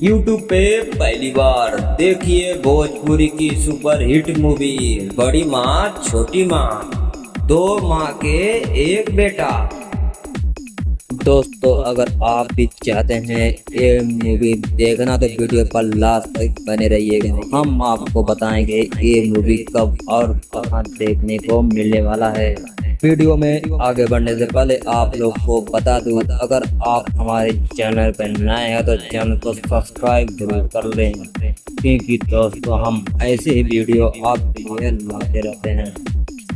YouTube पे पहली बार देखिए भोजपुरी की सुपर हिट मूवी बड़ी माँ छोटी माँ, दो माँ के एक बेटा। दोस्तों अगर आप भी चाहते हैं ये मूवी देखना तो वीडियो पर लास्ट तक बने रहिएगा। हम आपको बताएंगे ये मूवी कब और कहाँ देखने को मिलने वाला है। वीडियो में आगे बढ़ने से पहले आप लोग को बता दूं, अगर आप हमारे चैनल पर नए हैं तो चैनल को सब्सक्राइब जरूर कर लें, क्योंकि दोस्तों हम ऐसे ही वीडियो आपके लिए लाते रहते हैं।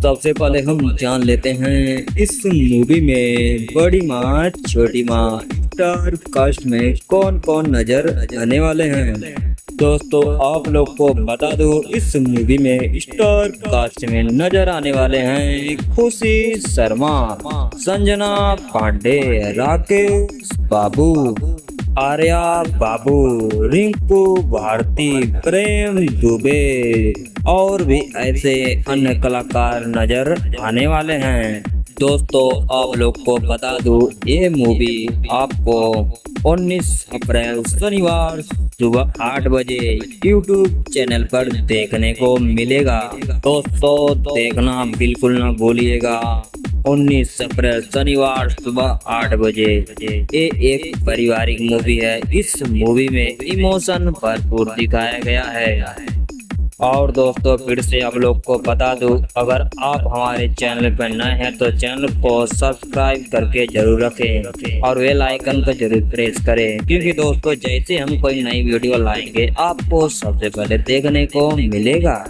सबसे पहले हम जान लेते हैं इस मूवी में बड़ी माँ छोटी माँ स्टार कास्ट में कौन कौन नजर आने वाले हैं। दोस्तों आप लोग को बता दूं, इस मूवी में स्टार कास्ट में नजर आने वाले हैं खुशी शर्मा, संजना पांडे, राकेश बाबू, आर्या बाबू, रिंकू भारती, प्रेम दुबे और भी ऐसे अन्य कलाकार नजर आने वाले हैं। दोस्तों आप लोग को बता दूं, ये मूवी आपको 19 अप्रैल शनिवार सुबह 8 बजे यूट्यूब चैनल पर देखने को मिलेगा। दोस्तों देखना बिल्कुल ना भूलिएगा। 19 अप्रैल शनिवार सुबह 8 बजे। ये एक पारिवारिक मूवी है। इस मूवी में इमोशन भरपूर दिखाया गया है। और दोस्तों फिर से आप लोग को बता दूं, अगर आप हमारे चैनल पर नए हैं तो चैनल को सब्सक्राइब करके जरूर रखें और बेल आइकन को जरूर प्रेस करें, क्योंकि दोस्तों जैसे हम कोई नई वीडियो लाएंगे आपको सबसे पहले देखने को मिलेगा।